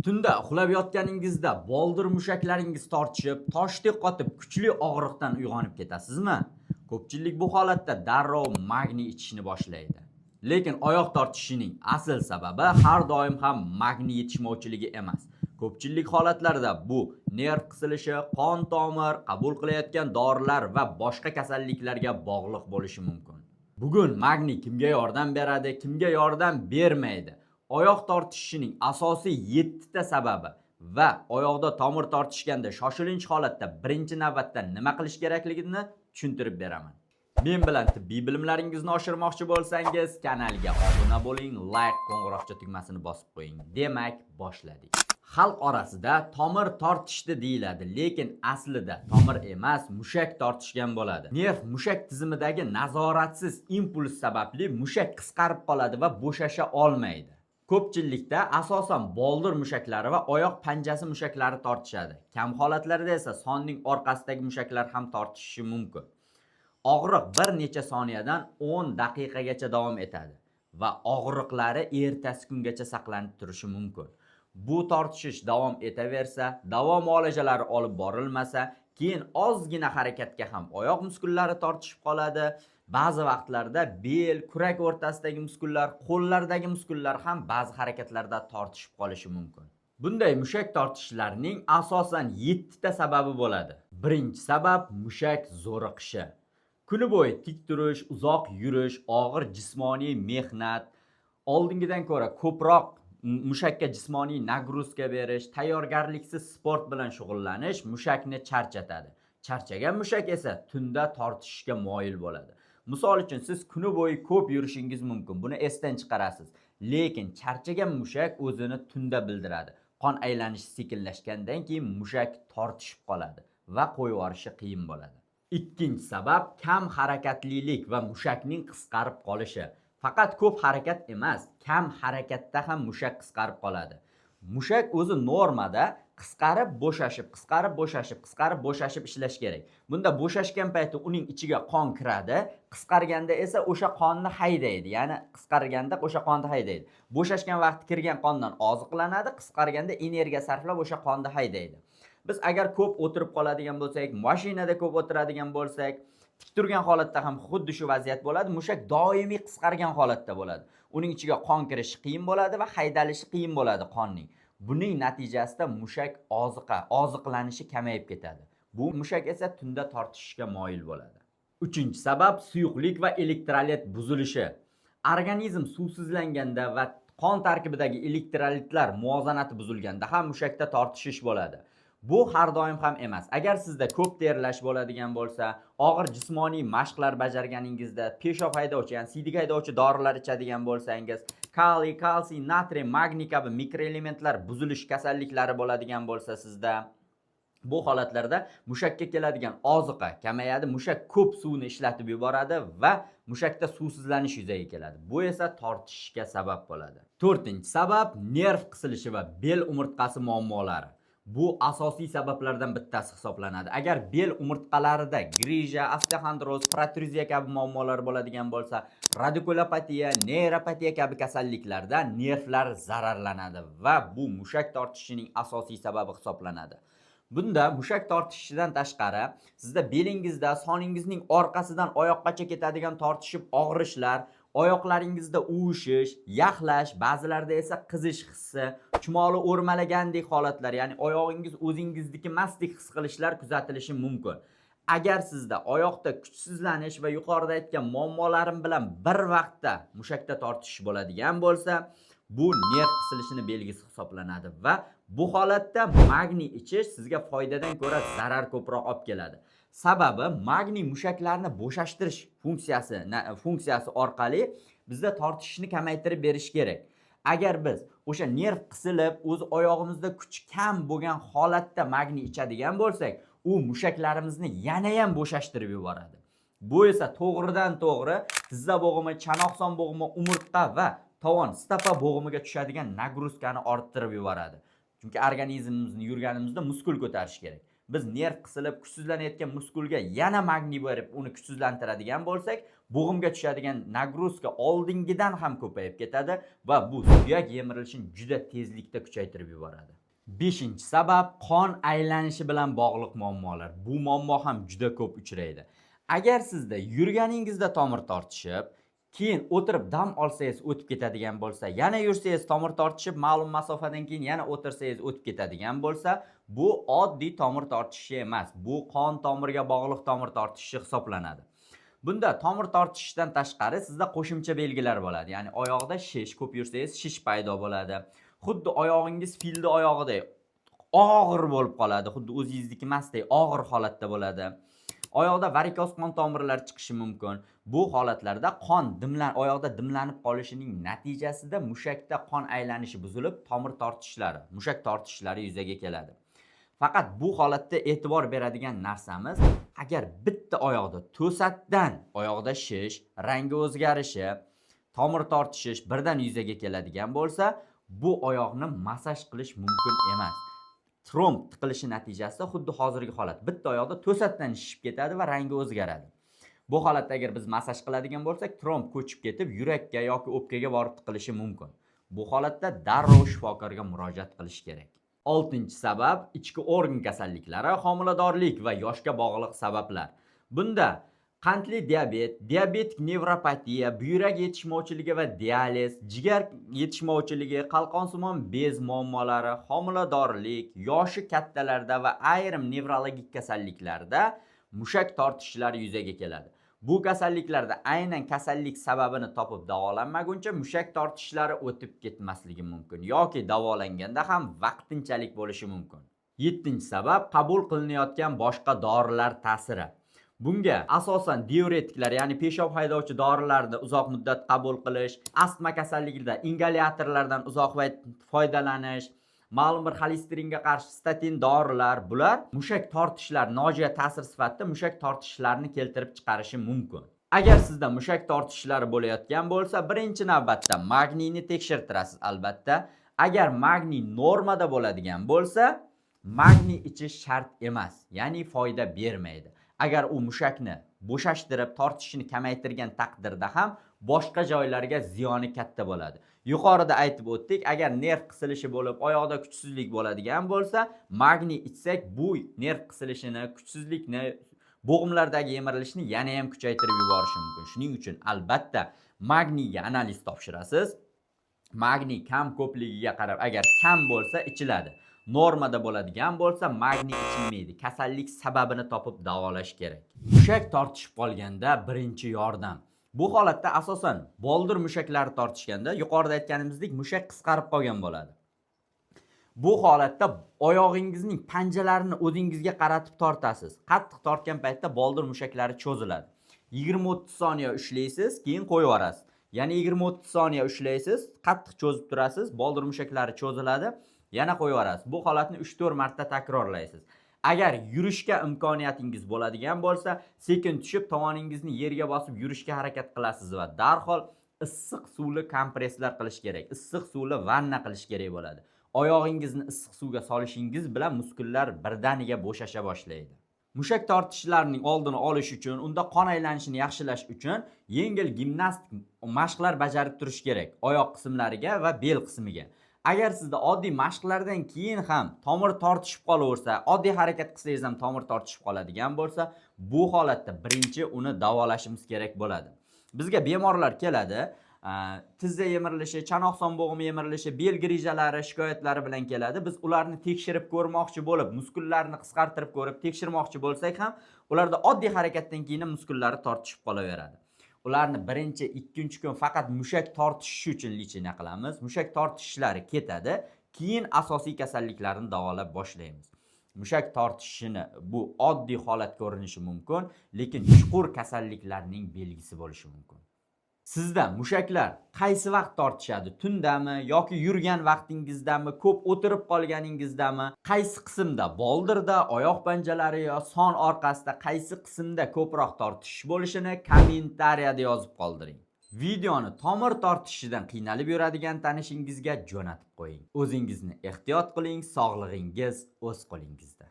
Tunda uxlab yotganingizda boldir mushaklaringiz tortishib, toshdek qotib, kuchli og'riqdan uyg'onib ketasizmi? Ko'pchilik bu holatda darrov magniy ichishni boshlaydi. Lekin oyoq tortishining asl sababi har doim ham magniy yetishmovchiligi emas. Ko'pchilik holatlarda bu nerv qisilishi, qon tomir, qabul qilayotgan dorilar va boshqa kasalliklarga bog'liq bo'lishi mumkin. Bugun magniy kimga yordam beradi, kimga yordam bermaydi? Oyoq tortishining asosiy 7 ta sababi va oyoqda tomir tortishganda shoshilinch holatda birinchi navbatda nima qilish kerakligini tushuntirib beraman. Men bilan tibbiy bilimlaringizni oshirmoqchi bo'lsangiz, kanalga obuna bo'ling, like, qo'ng'iroqcha tugmasini bosib qo'ying. Demak, boshladik. Xalq orasida tomir tortishdi deyiladi, lekin aslida tomir emas, mushak tortishgan bo'ladi. Nerv mushak tizimidagi nazoratsiz impuls sababli mushak qisqarib qoladi va bo'shasha olmaydi. Ko'pchilikda asosan boldir mushaklari va oyoq panjasi mushaklari tortishadi. Kam holatlarda esa sonning orqasidagi mushaklar ham tortishishi mumkin. Og'riq bir necha soniyadan 10 daqiqagacha davom etadi va og'riqlari ertasi kungacha saqlanib turishi mumkin. Bu tortishish davom etaversa, davo muolajalari olib borilmasa, keyin ozgina harakatga ham oyoq muskullari tortishib qoladi. Ba'zi vaqtlarda bel, kurak o'rtasidagi muskullar, qo'llardagi muskullar ham ba'zi harakatlarda tortishib qolishi mumkin. Bunday mushak tortishlarning asosan 7 ta sababi bo'ladi. Birinchi sabab mushak zo'riqishi. Kuni bo'yi tik turish, uzoq yurish, og'ir jismoniy mehnat, oldingidan ko'ra ko'proq mushakka jismoniy nagruzka berish, tayyorgarliksiz sport bilan shug'ullanish mushakni charchatadi. Charchagan mushak esa tunda tortishishga moyil bo'ladi. Misol uchun siz kuni bo'yi ko'p yurishingiz mumkin. Buni esdan chiqarasiz. Lekin charchagan mushak o'zini tunda bildiradi. Qon aylanishi sekinlashgandan keyin mushak tortishib qoladi va qo'yib yuborishi qiyin bo'ladi. Ikkinchi sabab kam harakatlilik va mushakning qisqarib qolishi. Faqat ko'p harakat emas, kam harakatda ham mushak qisqarib qoladi. Mushak o'zi normada qisqarib bo'shashib, qisqarib bo'shashib, qisqarib bo'shashib ishlash kerak. Bunda bo'shashgan payti uning ichiga qon kiradi, qisqarganda esa o'sha qonni haydaydi. Ya'ni qisqarganda o'sha qonni haydaydi. Bo'shashgan vaqti kirgan qondan oziqlanadi, qisqarganda energiya sarflab o'sha qonni haydaydi. Biz agar ko'p o'tirib qoladigan bo'lsak, mashinada ko'p o'tiradigan bo'lsak, tik turgan holatda ham xuddi shu vaziyat bo'ladi. Mushak doimiy qisqargan holatda bo'ladi. Uning ichiga qon kirishi qiyin bo'ladi va haydalishi qiyin bo'ladi qonning. Buning natijasida mushak oziqlanishi kamayib ketadi. Bu mushak esa tunda tortishishga moyil bo'ladi. Uchinchi sabab suyuqlik va elektrolit buzilishi. Organizm suvsizlanganda va qon tarkibidagi elektrolitlar muvozanati buzilganda ham mushakda tortishish bo'ladi. Bu har doim ham emas. Agar sizda ko'p terlash bo'ladigan bo'lsa, og'ir jismoniy mashqlar bajarganingizda, peshob haydovchi, ya'ni siydik haydovchi dorilar ichadigan bo'lsangiz, kaliy, kalsiy, natriy, magniy kabi mikroelementlar buzilish kasalliklari bo'ladigan bo'lsa sizda, bu holatlarda mushakka keladigan oziqa kamayadi, mushak ko'p suvni ishlatib yuboradi va mushakda suvsizlanish yuzaga keladi. Bu esa tortishishga sabab bo'ladi. To'rtinchi sabab nerv qisilishi va bel umurtqasi muammolari. Bu asosiy sabablardan bittasi hisoblanadi. Agar bel umurtqalarida grija, osteoxondroz, protruziya kabi muammolar bo'ladigan bo'lsa, radikulopatiya, neyropatiya kabi kasalliklarda nervlar zararlanadi va bu mushak tortishining asosiy sababi hisoblanadi. Bunda mushak tortishidan tashqari, sizda belingizda, soningizning orqasidan oyoqqacha ketadigan tortishib og'rishlar, oyoqlaringizda uvishish, yaxlash, ba'zilarda esa qizish hissi, chumoli o'rmalagandek holatlar, ya'ni oyog'ingiz o'zingizniki emasdek his qilishlar kuzatilishi mumkin. Agar sizda oyoqda kuchsizlanish va yuqorida aytgan muammolarim bilan bir vaqtda mushakda tortish bo'ladigan bo'lsa, bu nerv qisilishini belgisi hisoblanadi va bu holatda magniy ichish sizga foydadan ko'ra zarar ko'proq olib keladi. Sababi magniy mushaklarni bo'shashtirish funksiyasi orqali bizda tortishishni kamaytirib berish kerak. Agar biz o'sha nerv qisilib, o'z oyog'imizda kuch kam bo'lgan holatda magniy ichadigan bo'lsak, u mushaklarimizni yana ham bo'shashtirib yuboradi. Bu esa to'g'ridan to'g'ri tizza bo'g'imi, chanoqson bo'g'imi, umurtqa va tovon, stapa bo'g'imiga tushadigan nagruzkani orttirib yuboradi. Chunki organizmimizni yurganimizda muskul ko'tarish kerak. biz nerv qisilib kuchsizlanayotgan muskulga yana magniy berib uni kuchsizlantiradigan bo'lsak, bo'g'imga tushadigan nagruzka oldingidan ham ko'payib ketadi va bu suyak yemirilishini juda tezlikda kuchaytirib yuboradi. 5-sabab qon aylanishi bilan bog'liq muammolar. Bu muammo ham juda ko'p uchraydi. Agar sizda yurganingizda tomir tortishib, keyin o'tirib dam olsangiz o'tib ketadigan bo'lsa, yana yursangiz tomir tortishib, ma'lum masofadan keyin yana o'tirsangiz o'tib ketadigan bo'lsa, bu oddiy tomir tortishi emas. Bu qon tomirga bog'liq tomir tortishi hisoblanadi. Bunda tomir tortishdan tashqari sizda qo'shimcha belgilar bo'ladi. Ya'ni oyoqda shish, ko'p yursangiz shish paydo bo'ladi. Xuddi oyog'ingiz filni oyog'idek og'ir bo'lib qoladi. Xuddi o'zingizniki emasdek og'ir holatda bo'ladi. Oyoqda varikoz qon tomirlari chiqishi mumkin. Bu holatlarda qon oyoqda dimlanib qolishining natijasida mushakda qon aylanishi buzilib, tomir tortishlari, mushak tortishlari yuzaga keladi. Faqat bu holatda e'tibor beradigan narsamiz, agar bitta oyoqda to'satdan oyoqda shish, rangi o'zgarishi, tomir tortishish birdan yuzaga keladigan bo'lsa, bu oyoqni massaj qilish mumkin emas. Tromb tiqilishi natijasida xuddi hozirgi holat. Bitta oyoqda to'satdan shishib ketadi va rangi o'zgaradi. Bu holatda agar biz massaj qiladigan bo'lsak, tromb ko'chib ketib, yurakka yoki o'pkaga borib tiqilishi mumkin. Bu holatda darrov shifokorga murojaat qilish kerak. 6-sabab ichki organ kasalliklari, homiladorlik va yoshga bog'liq sabablar. Bunda qandli diabet, diabetik nevropatiya, buyrak yetishmovchiligi va dializ, jigar yetishmovchiligi, qalqonsimon bez muammolari, homiladorlik, yoshi kattalarda va ayrim nevrologik kasalliklarda mushak tortishlari yuzaga keladi. Bu kasalliklarda aynan kasallik sababini topib davolanmaguncha mushak tortishlari o'tib ketmasligi mumkin yoki davolanganda ham vaqtinchalik bo'lishi mumkin. 7-sabab qabul qilinayotgan boshqa dorilar ta'siri. Bunga asosan diuretiklar, ya'ni peshob haydovchi dorilarni uzoq muddat qabul qilish, astma kasalligida ingalyatorlardan uzoq vaqt foydalanish, ma'lum bir xolesteringa qarshi statin dorilar, bular mushak tortishlar nojo'ya ta'sir sifatida mushak tortishlarini keltirib chiqarishi mumkin. Agar sizda mushak tortishlari bo'layotgan bo'lsa, birinchi navbatda magniyni tekshirtirasiz albatta. Agar magniy normada bo'ladigan bo'lsa, magniy ichish shart emas, ya'ni foyda bermaydi. Agar u mushakni bo'shashtirib, tortishini kamaytirgan taqdirda ham boshqa joylarga ziyoni katta bo'ladi. Yuqorida aytib o'tdik, agar nerv qisilishi bo'lib, oyoqda kuchsizlik bo'ladigan bo'lsa, magniy ichsak bu nerv qisilishini, kuchsizlikni, bo'g'imlardagi yemirilishni yana ham kuchaytirib yuborishi mumkin. Shuning uchun albatta magniyga analiz topshirasiz. Magniy kam ko'pligiga qarab, agar kam bo'lsa ichiladi. Normada bo'ladigan bo'lsa magniy ichilmaydi. Kasallik sababini topib davolash kerak. Mushak tortishib qolganda birinchi yordam. Bu holatda asosan boldir mushaklari tortishganda yuqorida aytganimizdek mushak qisqarib qolgan bo'ladi. Bu holatda oyog'ingizning panjalarini o'zingizga qaratib tortasiz. Qattiq tortgan paytda boldir mushaklari cho'ziladi. 20-30 soniya ushlaysiz, keyin qo'yib yuborasiz. Ya'ni 20-30 soniya ushlaysiz, qattiq cho'zib turasiz, boldir mushaklari cho'ziladi, yana qo'yib yuborasiz. Bu holatni 3-4 marta takrorlaysiz. Agar yurishga imkoniyatingiz bo'ladigan bo'lsa, sekin tushib tovoningizni yerga bosib yurishga harakat qilasiz va darhol issiq suvli kompresslar qilish kerak. Issiq suvli vanna qilish kerak bo'ladi. Oyog'ingizni issiq suvga solishingiz bilan muskullar birdaniga bo'shasha boshlaydi. Mushak tortishlarining oldini olish uchun, unda qon aylanishini yaxshilash uchun yengil gimnastik mashqlar bajarib turish kerak oyoq qismlariga va bel qismiga. Agar sizda oddiy mashqlardan keyin ham tomir tortishib qolaversa, oddiy harakat qilsangiz ham tomir tortishib qoladigan bo'lsa, bu holatda birinchi uni davolashimiz kerak bo'ladi. Bizga bemorlar keladi, tizza yemirilishi, chanoq son bo'g'imi yemirilishi, bel grijalari shikoyatlari bilan keladi. Biz ularni tekshirib ko'rmoqchi bo'lib, muskullarni qisqartirib ko'rib tekshirmoqchi bo'lsak ham, ularda oddiy harakatdan keyin muskullari tortishib qolaveradi. Ularni birinchi, ikkinchi kun faqat mushak tortishishi uchun lichina qilamiz. Mushak tortishlari ketadi, keyin asosiy kasalliklarni davolab boshlaymiz. Mushak tortishini bu oddiy holat ko'rinishi mumkin, lekin chuqur kasalliklarning belgisi bo'lishi mumkin. Sizda mushaklar qaysi vaqt tortishadi? Tundami yoki yurgan vaqtingizdami, ko'p o'tirib qolganingizdami? Qaysi qismda? Boldirda, oyoq panjalari yo son orqasida qaysi qismda ko'proq tortish bo'lishini kommentariyada yozib qoldiring. Videoni tomir tortishidan qiynalib yuradigan tanishingizga jo'natib qo'ying. O'zingizni ehtiyot qiling, sog'lig'ingiz o'z qo'lingizda.